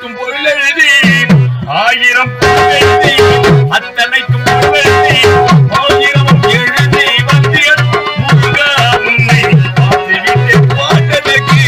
அத்தனைக்கும் பொருள் எழுதி ஆயிரம் எழுதி அத்தனைக்கும் பொருள் எழுதி ஆயிரம் எழுதி வந்தியன் முருகா உன்னை பார்த்துவிட்டு பார்த்ததற்கு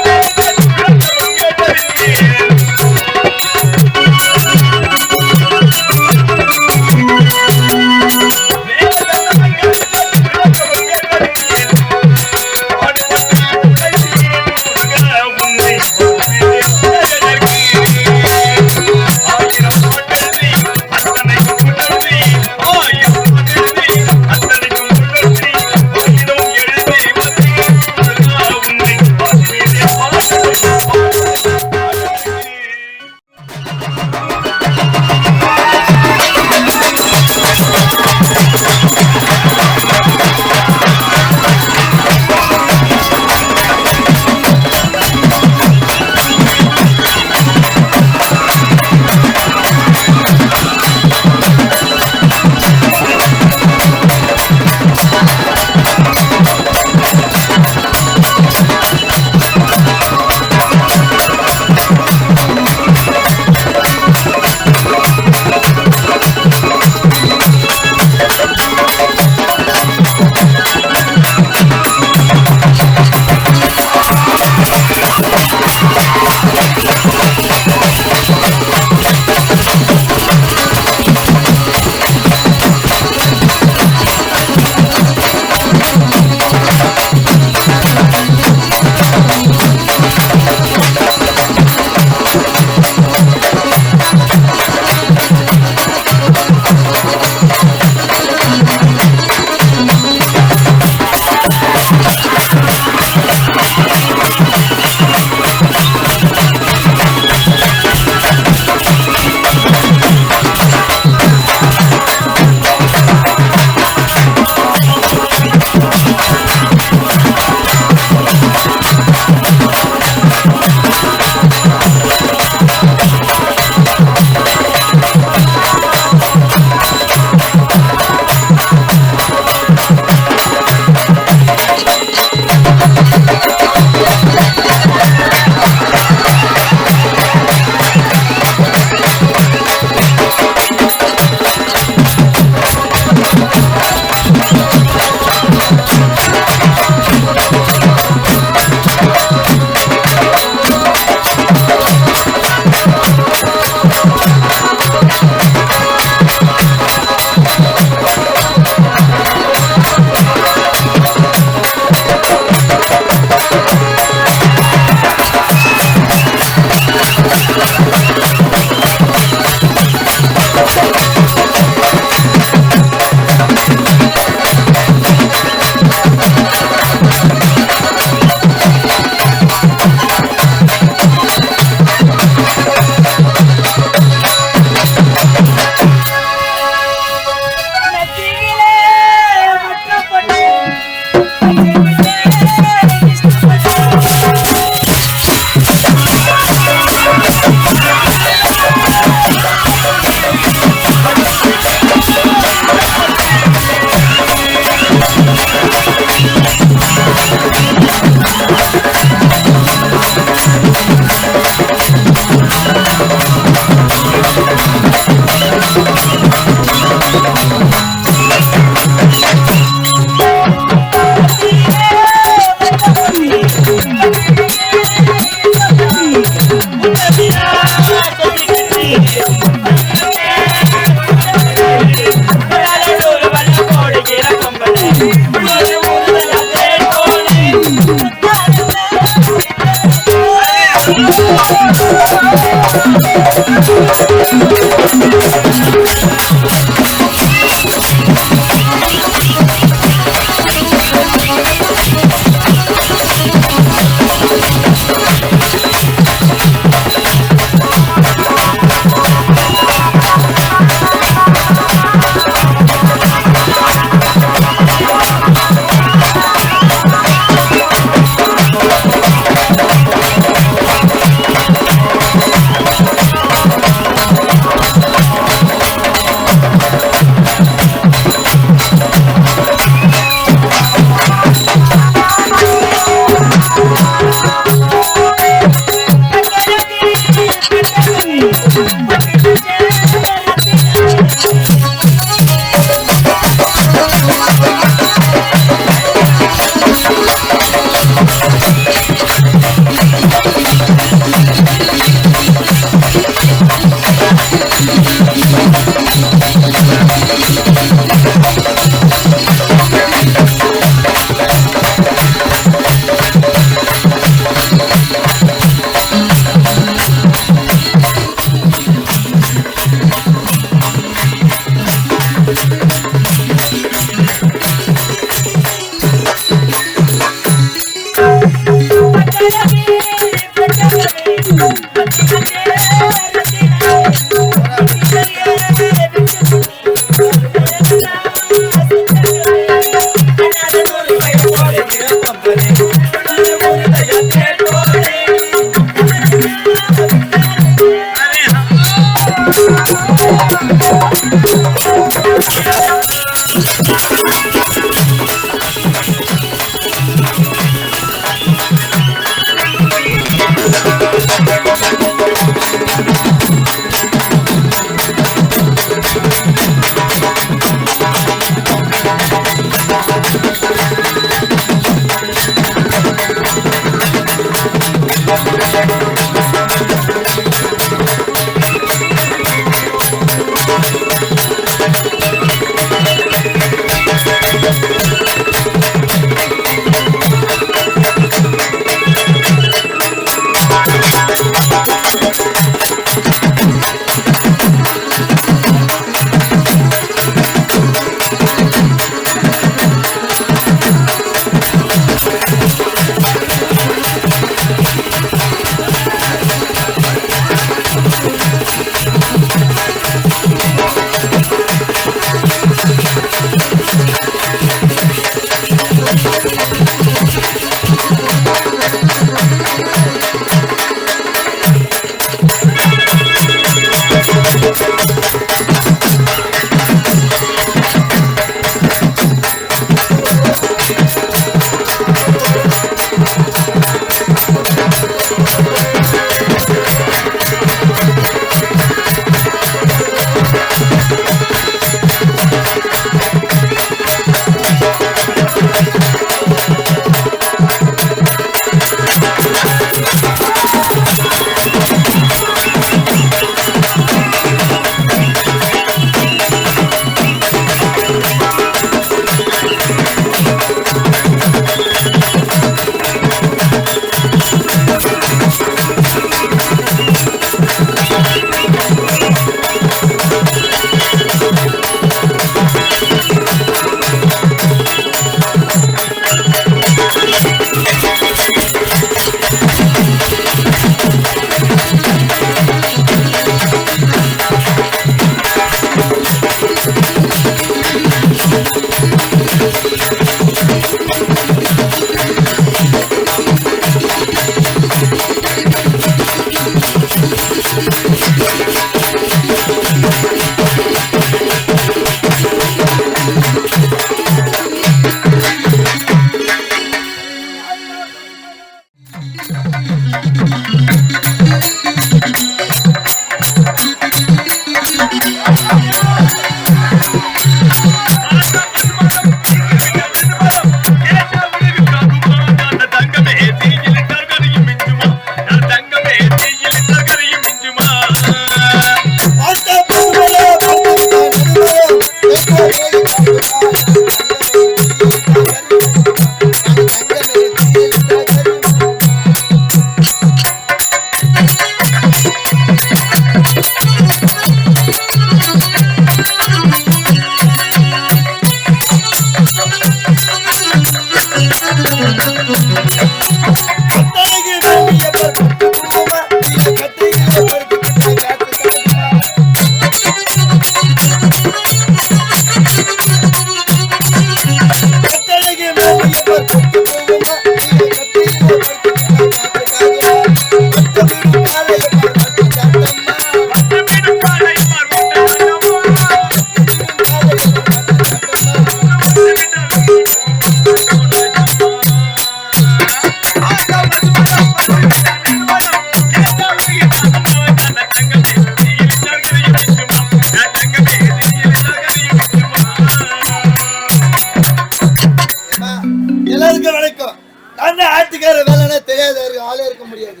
ஆளே இருக்க முடியாது.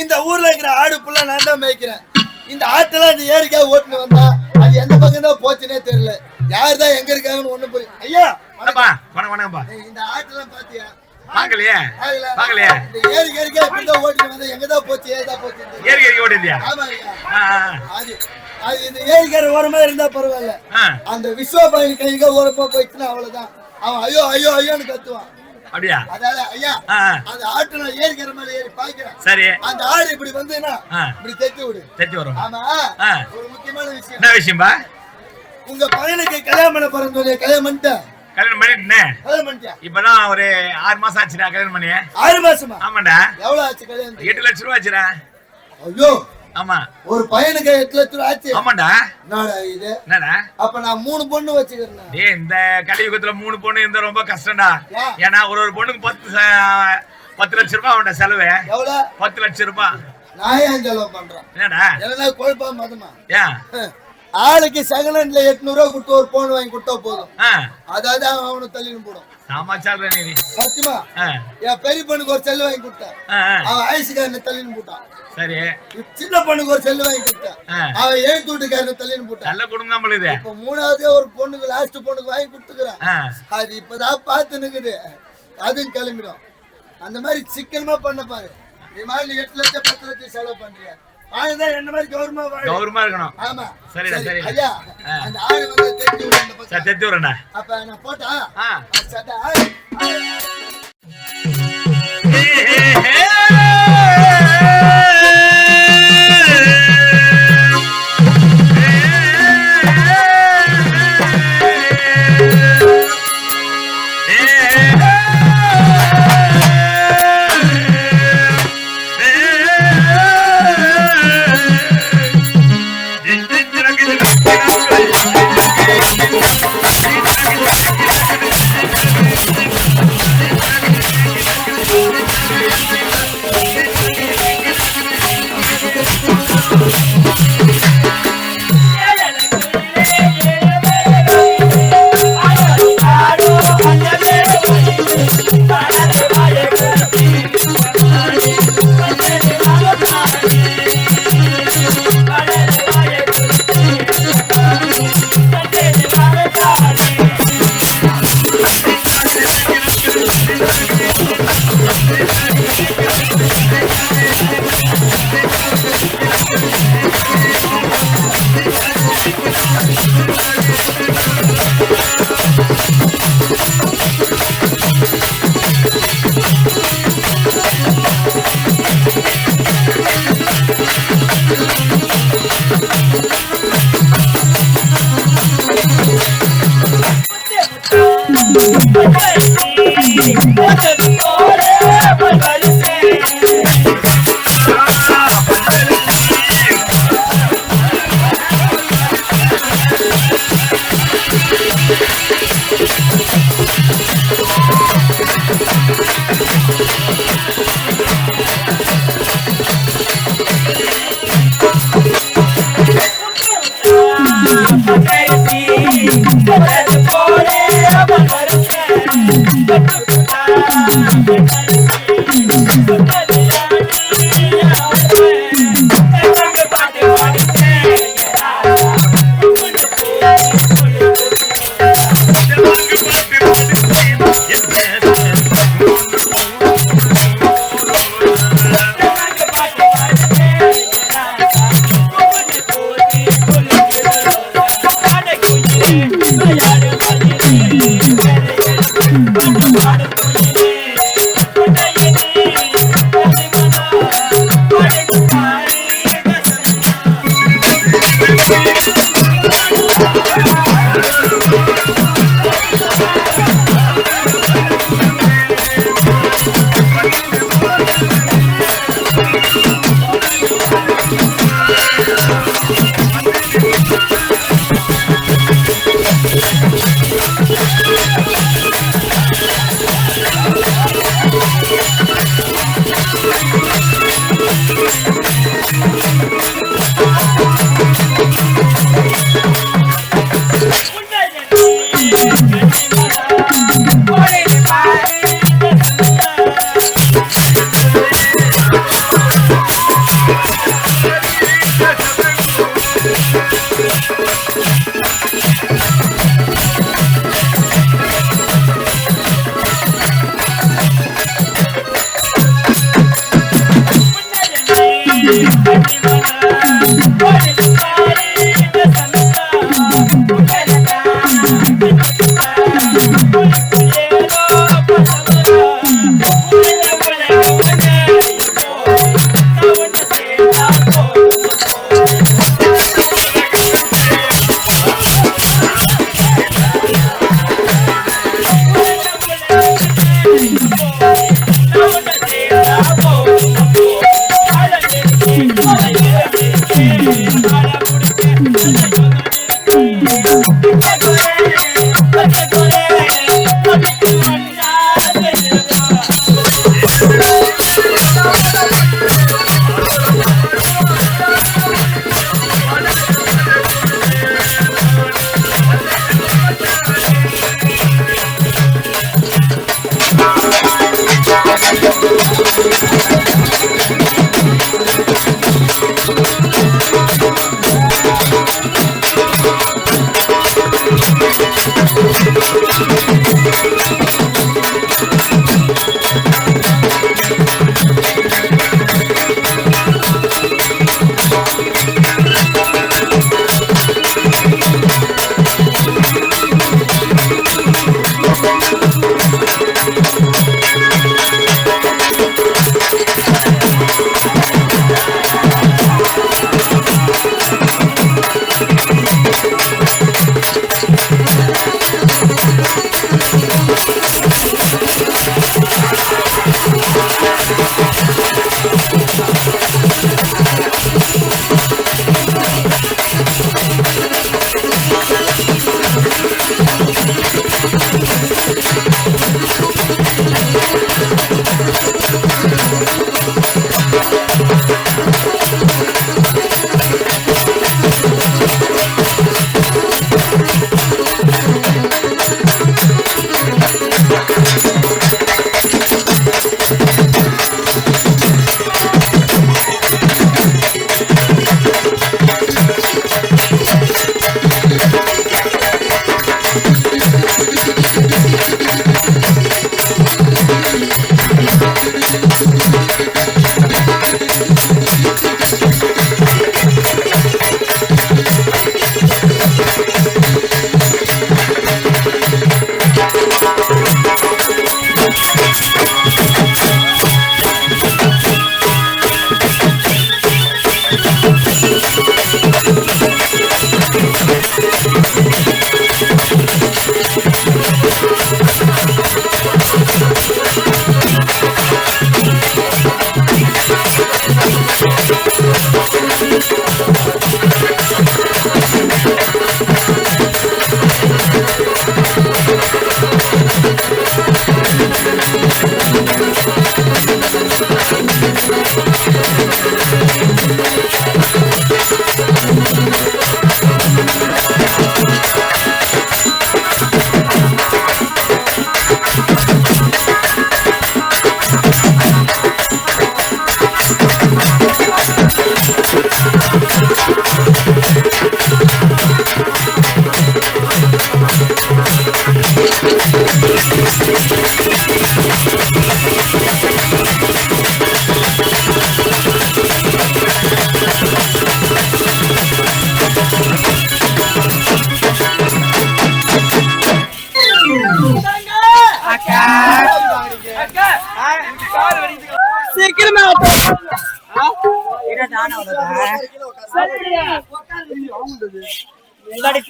இந்த ஊர்ல இருக்கிற ஆடு புள்ள நான் தான் மேய்க்கிறேன். இந்த ஆட்டெல்லாம் இந்த ஏரிக்காக ஓட்டுன்னு வந்தா அது எந்த பக்கம் தான் போச்சுன்னே தெரியல. யார் தான் எங்க இருக்காங்கன்னு ஒண்ணு போய் ஐயா இந்த ஆட்டெல்லாம் பாத்தியா? பாக்கலையே பாக்கலையே. இந்த ஏரிக்கா இப்படிதான் ஓட்டிட்டு வந்தா எங்கதான் போச்சு ஏதா போச்சு ஏரிக்கை ஓட்டியா? ஆமா அது அது இந்த ஏரிக்கார ஓரமா இருந்தா பரவாயில்ல. அந்த விஸ்வபாயின் கைங்க ஓரமா போயிடுச்சுன்னா அவ்வளவுதான். அவன் ஐயோ ஐயோ ஐயோன்னு கத்துவான். அப்படியா? அதால ஐயா அந்த ஆட்டு நான் ஏரிக்கிற மேல ஏறி பாக்கிறேன். சரி. அந்த ஆடு இப்படி வந்துன்னா இப்படி தெத்தி விடு. தெத்தி வரும். ஆமா ஒரு முக்கியமான விஷயம். என்ன விஷயம்பா? உங்க பையனுக்கு கல்யாணம் பண்ண போறேன்னு சொல்லி கல்யாணம் பண்ணிட்டேன். கல்யாணம் பண்ணிட்டேன். கல்யாணம் பண்ணிட்டியா? இப்பதான் ஒரு 6 மாசம் ஆச்சுடா கல்யாணம் பண்ணி. 6 மாசமா? ஆமாண்டா. எவ்வளவு ஆச்சு கல்யாணம்? 8 லட்சம் ரூபாய் ஆச்சுடா. ஐயோ ஆமா. ஒரு பையனுக்கு 8 லட்சம் ரூபாய் ஆச்சு. ஆமாண்டா. என்னடா இது? என்னடா? அப்ப நான் 3 பொண்ணு வச்சுக்கிறேன். டேய் இந்த கலியுகத்துல 3 பொண்ணு இருந்தா ரொம்ப கஷ்டம்டா. ஏன்னா ஒரு பொண்ணுக்கு 10 லட்சம் ரூபாய் அவன்ட செலவு. எவ்வளவு? 10 லட்சம் ரூபாய். நான் ஏன் செலவு பண்றேன்? என்னடா? என்ன குழப்பம் மதமா? ஏன்? ஆளுக்கு செகண்ட்ல 800 ரூபாய் கொடுத்து ஒரு போன் வாங்கி கொடுத்தா போதும். அதாவது அவனு தள்ளின்னு போடும். சமாச்சார நீ சத்தியமா என் பெரிய பொண்ணுக்கு ஒரு செல்லு வாங்கி கொடுத்தேன். அவன் ஐசுக்காரனை தள்ளின்னு போட்டான். சரி. சின்ன பொண்ணுக்கு ஒரு செல்லு வாங்கி கொடுத்தேன். அவன் 7 வீட்டுக்காரனை தள்ளின்னு போட்டான். நல்ல குடும்பம் நம்மளுது. இப்ப 3வது ஒரு பொண்ணுக்கு லாஸ்ட் பொண்ணுக்கு வாங்கி கொடுத்துக்கிறேன். அது இப்பதான் பார்த்து நிக்குது. அதுவும் கிளம்பிடும். அந்த மாதிரி சிக்கனமா பண்ண பாரு. நீ மாதிரி 8 லட்சம் 10 லட்சம் செலவு பண்றியா? என்ன மாதிரி கௌரவமா இருக்கணும். ஆமா சரி சரி ஐயா. அந்த ஆடு வந்து தெத்தி விடு. அந்த பக்கம் தெத்தி விடுறேன். அப்ப நான் போட்டா சட்டா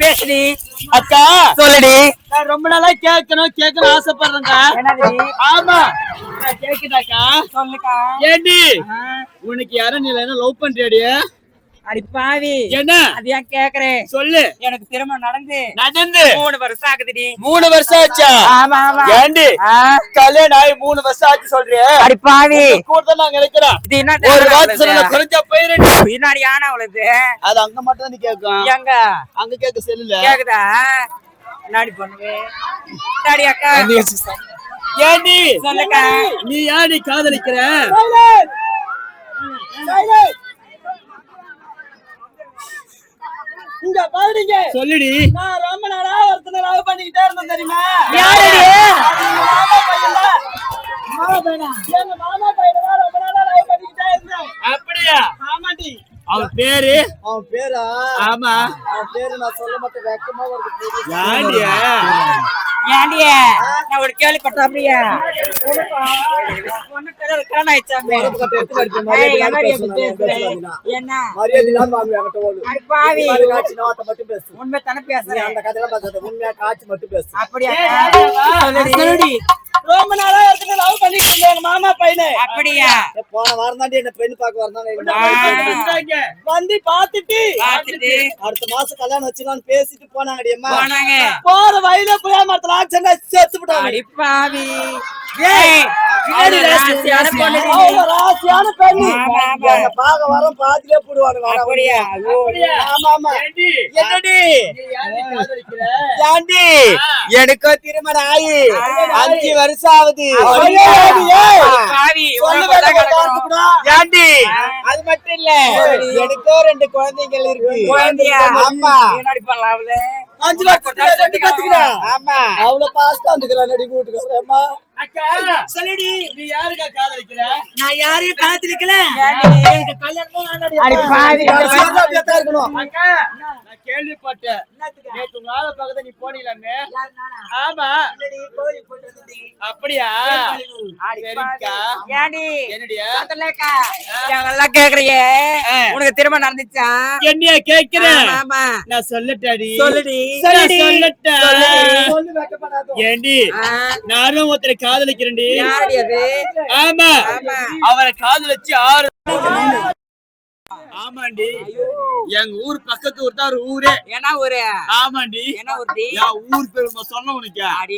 பேசுடி அக்கா சொல்லுடி. நான் ரொம்ப நாளா கேட்கணும் ஆசைப்படுறேங்க. ஆமா கேக்குதாக்கா? சொல்லுக்கா. ஏண்டி உனக்கு யாரும் நீ லவ் பண்றியாடி? அடி பாவி, என்ன அது ஏன் கேக்குறேன் சொல்லு. எனக்கு திருமணம் நடந்து நடந்து 3 வருஷம் ஆகுதுடி. 3 வருஷம் ஆச்சா? ஆமா ஆமா. ஏண்டி கல்யாணம் ஆகி 3 வருஷம் ஆச்சு சொல்றியே? அடி பாவி, கூட நாங்க இருக்கிறோம். இது என்ன ஒரு வார்த்தை சொல்ல குறைஞ்சா போயிரு. பின்னாடி ஆனா அவளுது அது அங்க மட்டும் தான் நீ கேட்கும். எங்க அங்க கேட்க செல்லுல கேக்குதா? நாடி பண்ணுவே நாடி அக்கா. ஏண்டி சொல்லுக்கா. நீ யாடி காதலிக்கிற? இங்க பாருங்க, சொல்லுடி. நான் ரொம்ப நாளா ஒருத்தனை லவ் பண்ணிக்கிட்டே இருந்தேன் தெரியுமா? யாரடி? மாமா பையனா? எங்க மாமா பையனை தான் ரொம்ப நாளா லவ் பண்ணிக்கிட்டே இருந்தேன். அப்படியா? ஆமாண்டி. அவன் பேரு? அவன் பேரா? ஆமா. அவன் பேரு நான் சொல்ல மாட்டேன், வெக்கமா வருது. யாடியா? ஏண்டிய நான் ஒரு கேள்விப்பட்ட அப்படியே ஒண்ணு கல்யாணம் ஆயிடுச்சாமே. என்ன அடி பாவி, உண்மை தானே பேசுறேன். அப்படியா? சொல்லுடி. ரொம்ப நாளா ஒருத்தனை லவ் பண்ணிக்கிட்டு இருந்தேன் எங்க மாமா பையனை. அப்படியா? போன வாரம் தாண்டி என்ன பெண் பார்க்க வந்தாங்க. வந்து பாத்துட்டு அடுத்த மாசம் கல்யாணம் வச்சுக்கலாம்னு பேசிட்டு போனாங்கடி அம்மா. போனாங்க. போற வழியில புளியா மரத்துல ஆக்சிடென்ட் செத்து போட்டாங்க. அடி பாவி, ராசியான பெண்ணு. என்ன பார்க்க வரோம் பாத்துட்டே போடுவாங்க. அப்படியா? ஆமா ஆமா. என்னடி ஏண்டி எனக்கோ திருமணம் ஆகி 5 வருஷம் ஆகுது. பாவி, ஏண்டி அது மட்டும் இல்ல, எனக்கோ 2 குழந்தைகள் இருக்கு. குழந்தையா? ஆமா. என்னடி பண்ணலாம் அவள? 5 வருஷத்துக்கு கத்துக்கிறேன். ஆமா. அவ்வளவு பாஸ்டா வந்துக்கிறேன் நடி வீட்டுக்கு. அம்மா அக்கா சொல்லுடி. நீ யாருக்கா காதலிக்கிற? நான் யாரையும் காத்திருக்கல. எனக்கு கல்யாணம் அடி பாவி. இருக்கணும். அக்கா நான் கேள்விப்பட்டேன், நேத்து உங்க ஆளை பக்கத்துல நீ போனீங்களாமே? ஆமா. அப்படியா? சரிக்கா. ஏண்டி என்னடியா? சொல்லக்கா, எல்லாம் கேக்குறியே, உனக்கு திருமணம் நடந்துச்சா? என்னையா கேக்குறேன்? ஆமா. நான் சொல்லட்டாடி. சொல்லுடி. சொல்லட்டா? சொல்லு வெக்கப்படாத. ஏண்டி நானும் ஒருத்தரை காதலிக்கிறேன்டி. யாரடி அது? ஆமா. ஆமா. அவரை காதலிச்சு 6. ஆமாண்டி. எங்க ஊர் பக்கத்து ஊர் தான் ஒரு ஊரே. என்ன ஊரு? ஆமாண்டி. என்ன ஊர்டி? என் ஊர் பேர் சொன்ன உனக்கு? அடி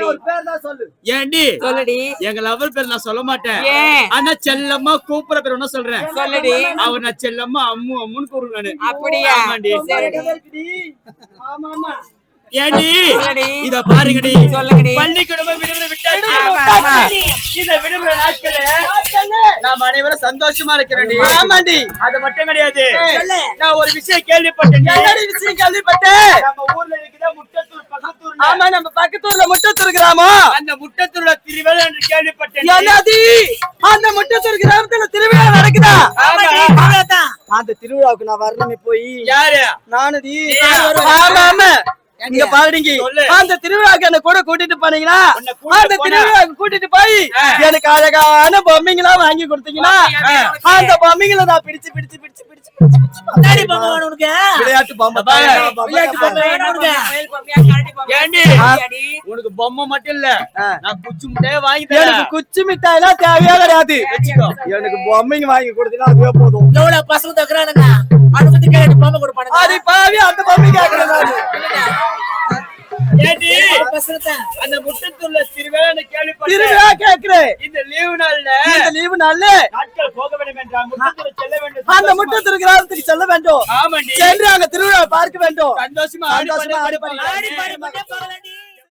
ஒரு பேர் தான் சொல்லு. ஏண்டி சொல்லுடி. எங்க லவர் பேர் நான் சொல்ல மாட்டேன். ஏன்? ஆனா செல்லம்மா கூப்பிடுற பேர் என்ன சொல்றேன்? சொல்லுடி. அவர் நான் செல்லம்மா அம்மு அம்முன்னு கூப்பிடுவேன் நானு. அப்படியா? ஆமாண்டி. சரிடி. ஆமா ஆமா. ஏண்டி சொல்லுடி. இத பாருங்கடி. சொல்லுங்கடி. பள்ளிக்கூடம் விடுமுறை விட்டாச்சு. ஆமா. இந்த விடுமுறை நாட்களே நாம் அனைவரும் சந்தோஷமா இருக்கிறேன்டி. ஆமாண்டி. அது மட்டும் கிடையாது, சொல்லு. நான் ஒரு விஷயம் கேள்விப்பட்டேன். என்னடி விஷயம் கேள்விப்பட்டேன்? நம்ம ஊர்ல இருக்கிற முட்டத்தூர் பக்கத்தூர். ஆமா, நம்ம பக்கத்தூர்ல முட்டத்தூர் கிராமம். அந்த முட்டத்தூர்ல திருவிழா என்று கேள்விப்பட்டேன். என்னது? அந்த முட்டத்தூர் கிராமத்துல திருவிழா நடக்குதா? ஆமா. அந்த திருவிழாவுக்கு நான் வரணுமே போய். யாரு? நானுடி. நீயா? ஆமா ஆமா. இங்க பாருங்க, சொல்லு. அந்த திருவிழாக்கு என்ன கூட கூட்டிட்டு போனீங்கன்னா, உன்னை கூட்டிட்டு அந்த திருவிழாக்கு கூட்டிட்டு போய் எனக்கு அழகான பொம்மைங்களா வாங்கி கொடுத்தீங்கன்னா, அந்த பொம்மைங்களை நான் பிடிச்சு பிடிச்சு பிடிச்சு பிடிச்சு விளையாட்டு பொம்மை. விளையாட்டு பொம்மை ஏண்டி உனக்கு பொம்மை மட்டும் இல்ல, நான் குச்சி முட்டையே வாங்கி எனக்கு தரேன். குச்சி மிட்டாயெல்லாம் தேவையா கிடையாது. வச்சுக்கோ. எனக்கு பொம்மைங்க வாங்கி கொடுத்தீங்கன்னா அதுவே போதும். பசங்க தக்குறானுங்க, அனுமதி கேட்டு பொம்மை கொடுப்பானுங்க. அது பாவி அந்த பொம்மை கேட்கறேன் நானு. ஏண்டி அந்த முட்டத்தூர்ல திருவிழா கேள்விப்பட்டேன். திருவிழா கேட்கிறேன். இந்த லீவு நாள்ல இந்த லீவு நாள்ல நாட்கள் போக வேண்டும் என்றால் முட்டத்தூர் செல்ல வேண்டும். அந்த முட்டத்தூர் கிராமத்துக்கு செல்ல வேண்டும். ஆமாண்டி. சென்று அங்க திருவிழா பார்க்க வேண்டும். சந்தோஷமா ஆடி சந்தோஷமா பாடி ஆடி பாடி. போகலடி.